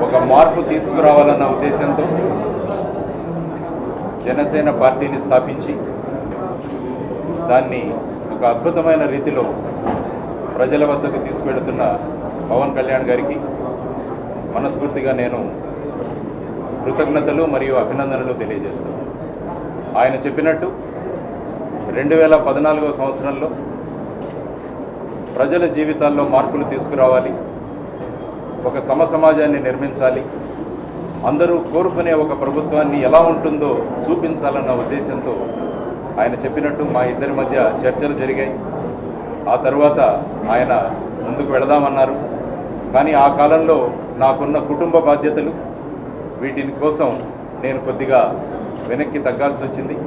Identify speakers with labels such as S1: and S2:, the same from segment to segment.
S1: ఒక మార్పు తీసుకురావాలన్న ఉద్దేశంతో జనసేన పార్టీని స్థాపించి దాన్ని ఒక అద్భుతమైన రీతిలో ప్రజల వద్దకు తీసుకెళ్తున్న పవన్ కళ్యాణ్ గారికి మనస్ఫూర్తిగా నేను కృతజ్ఞతలు మరియు అభినందనలు తెలియజేస్తాను. ఆయన చెప్పినట్టు 2014వ సంవత్సరంలో ప్రజల జీవితాల్లో మార్పులు తీసుకురావాలి, ఒక సమసమాజాన్ని నిర్మించాలి, అందరూ కోరుకునే ఒక ప్రభుత్వాన్ని ఎలా ఉంటుందో చూపించాలన్న ఉద్దేశంతో ఆయన చెప్పినట్టు మా ఇద్దరి మధ్య చర్చలు జరిగాయి. ఆ తర్వాత ఆయన ముందుకు వెళదామన్నారు. కానీ ఆ కాలంలో నాకున్న కుటుంబ బాధ్యతలు వీటిని కోసం నేను కొద్దిగా వెనక్కి తగ్గాల్సి వచ్చింది.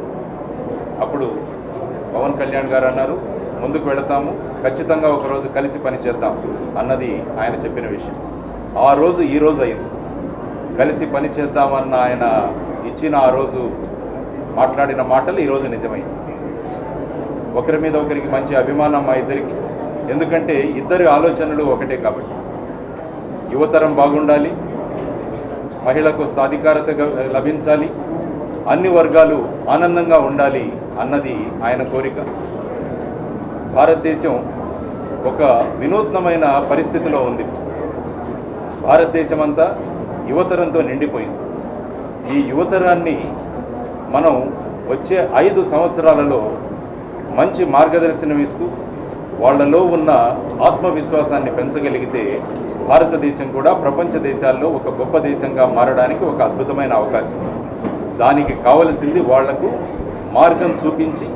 S1: అప్పుడు పవన్ కళ్యాణ్ గారు అన్నారు, ముందుకు వెళతాము, ఖచ్చితంగా ఒకరోజు కలిసి పనిచేద్దాం అన్నది ఆయన చెప్పిన విషయం. ఆ రోజు ఈ రోజు అయింది. కలిసి పనిచేద్దామన్న ఆయన ఇచ్చిన ఆ రోజు మాట్లాడిన మాటలు ఈరోజు నిజమైంది. ఒకరి మీద ఒకరికి మంచి అభిమానం మా ఇద్దరికి. ఎందుకంటే ఇద్దరి ఆలోచనలు ఒకటే కాబట్టి. యువతరం బాగుండాలి, మహిళకు సాధికారత లభించాలి, అన్ని వర్గాలు ఆనందంగా ఉండాలి అన్నది ఆయన కోరిక. భారతదేశం ఒక వినూత్నమైన పరిస్థితిలో ఉంది. భారతదేశం అంతా యువతరంతో నిండిపోయింది. ఈ యువతరాన్ని మనం వచ్చే 5 సంవత్సరాలలో మంచి మార్గదర్శనం ఇస్తూ వాళ్ళలో ఉన్న ఆత్మవిశ్వాసాన్ని పెంచగలిగితే భారతదేశం కూడా ప్రపంచ దేశాల్లో ఒక గొప్ప దేశంగా మారడానికి ఒక అద్భుతమైన అవకాశం. దానికి కావలసింది వాళ్లకు మార్గం చూపించి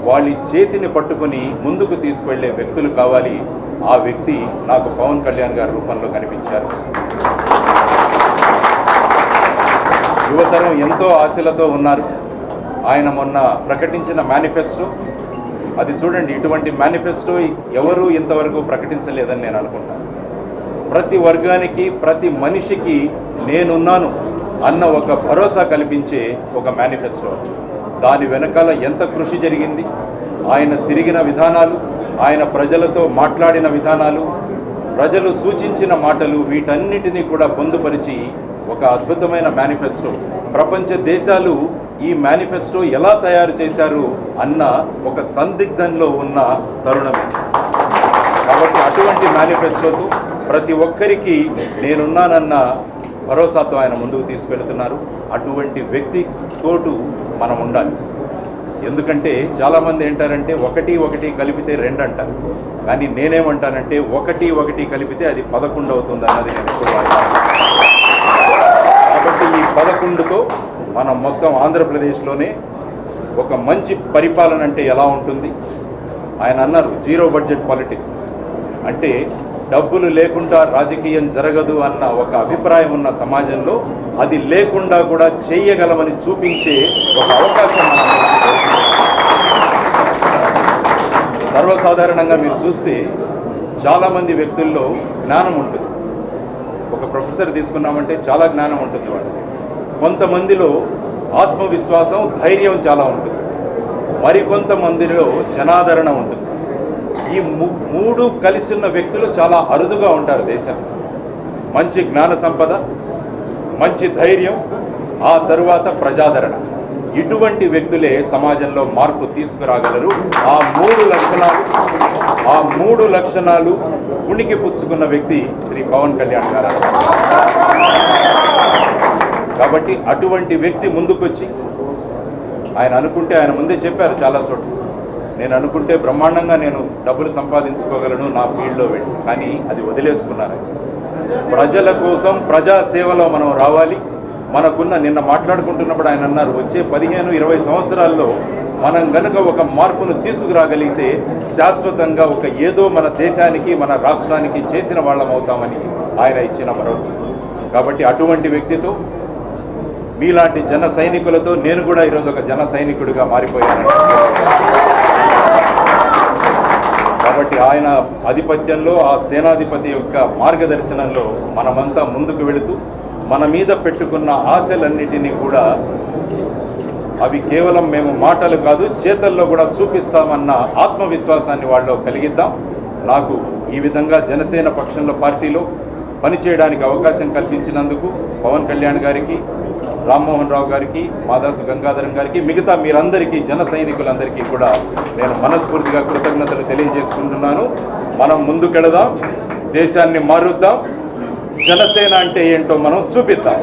S1: వాళ్ళ చేతిని పట్టుకొని ముందుకు తీసుకెళ్లే వ్యక్తులు కావాలి. ఆ వ్యక్తి నాకు పవన్ కళ్యాణ్ గారి రూపంలో కనిపించారు. యువతరం ఎంతో ఆశలతో ఉన్నారు. ఆయన మొన్న ప్రకటించిన మేనిఫెస్టో, అది చూడండి, ఇటువంటి మేనిఫెస్టో ఎవరూ ఇంతవరకు ప్రకటించలేదని నేను అనుకుంటాను. ప్రతి వర్గానికి, ప్రతి మనిషికి నేనున్నాను అన్న ఒక భరోసా కల్పించే ఒక మేనిఫెస్టో. దాని వెనకాల ఎంత కృషి జరిగింది, ఆయన తిరిగిన విధానాలు, ఆయన ప్రజలతో మాట్లాడిన విధానాలు, ప్రజలు సూచించిన మాటలు, వీటన్నిటినీ కూడా పొందుపరిచి ఒక అద్భుతమైన మేనిఫెస్టో. ప్రపంచ దేశాలు ఈ మేనిఫెస్టో ఎలా తయారు చేశారు అన్న ఒక సందిగ్ధంలో ఉన్న తరుణమే. కాబట్టి అటువంటి మేనిఫెస్టోతో ప్రతి ఒక్కరికి నేనున్నానన్న భరోసాతో ఆయన ముందుకు తీసుకెళ్తున్నారు. అటువంటి వ్యక్తి తోటు మనం ఉండాలి. ఎందుకంటే చాలామంది ఏంటారంటే 1 1 కలిపితే 2 అంటారు. కానీ నేనేమంటానంటే 1 1 కలిపితే అది 11 అవుతుంది అన్నది నేను ఎప్పుడు వాడతాను. కాబట్టి ఈ 11తో మనం మొత్తం ఆంధ్రప్రదేశ్లోనే ఒక మంచి పరిపాలన అంటే ఎలా ఉంటుంది. ఆయన అన్నారు, 0 బడ్జెట్ పాలిటిక్స్ అంటే డబ్బులు లేకుండా రాజకీయం జరగదు అన్న ఒక అభిప్రాయం ఉన్న సమాజంలో అది లేకుండా కూడా చేయగలమని చూపించే ఒక అవకాశం సర్వసాధారణంగా మీరు చూస్తే చాలామంది వ్యక్తుల్లో జ్ఞానం ఉంటుంది. ఒక ప్రొఫెసర్ తీసుకున్నామంటే చాలా జ్ఞానం ఉంటుంది వాళ్ళకి. కొంతమందిలో ఆత్మవిశ్వాసం, ధైర్యం చాలా ఉంటుంది. మరికొంతమందిలో జనాదరణ ఉంటుంది. ఈ 3 కలిసి ఉన్న వ్యక్తులు చాలా అరుదుగా ఉంటారు దేశంలో. మంచి జ్ఞాన సంపద, మంచి ధైర్యం, ఆ తరువాత ప్రజాదరణ. ఇటువంటి వ్యక్తులే సమాజంలో మార్పు తీసుకురాగలరు. ఆ 3 లక్షణాలు ఉనికి పుచ్చుకున్న వ్యక్తి శ్రీ పవన్ కళ్యాణ్ గారు. కాబట్టి అటువంటి వ్యక్తి ముందుకొచ్చి ఆయన అనుకుంటే, ఆయన ముందే చెప్పారు చాలా చోట్ల, నేను అనుకుంటే బ్రహ్మాండంగా నేను డబ్బులు సంపాదించుకోగలను నా ఫీల్డ్లో వెళ్ళి, కానీ అది వదిలేసుకున్నారు. ప్రజల కోసం ప్రజాసేవలో మనం రావాలి. మనకున్న, నిన్న మాట్లాడుకుంటున్నప్పుడు ఆయన అన్నారు, వచ్చే 15-20 సంవత్సరాల్లో మనం గనుక ఒక మార్పును తీసుకురాగలిగితే శాశ్వతంగా ఒక ఏదో మన దేశానికి, మన రాష్ట్రానికి చేసిన వాళ్ళం అవుతామని ఆయన ఇచ్చిన భరోసా. కాబట్టి అటువంటి వ్యక్తితో, మీలాంటి జన సైనికులతో నేను కూడా ఈరోజు ఒక జన సైనికుడిగా మారిపోయాను. కాబట్టి ఆయన ఆధిపత్యంలో, ఆ సేనాధిపతి యొక్క మార్గదర్శనంలో మనమంతా ముందుకు వెళుతూ మన మీద పెట్టుకున్న ఆశలన్నిటినీ కూడా అవి కేవలం మేము మాటలు కాదు చేతల్లో కూడా చూపిస్తామన్న ఆత్మవిశ్వాసాన్ని వాళ్ళలో కలిగిద్దాం. నాకు ఈ విధంగా జనసేన పక్షంలో పార్టీలో పనిచేయడానికి అవకాశం కల్పించినందుకు పవన్ కళ్యాణ్ గారికి, రామ్మోహన్ రావు గారికి, మాదాసు గంగాధరం గారికి, మిగతా మీరందరికీ, జన సైనికులందరికీ కూడా నేను మనస్ఫూర్తిగా కృతజ్ఞతలు తెలియజేసుకుంటున్నాను. మనం ముందుకెళదాం, దేశాన్ని మారుద్దాం, జనసేన అంటే ఏంటో మనం చూపిద్దాం.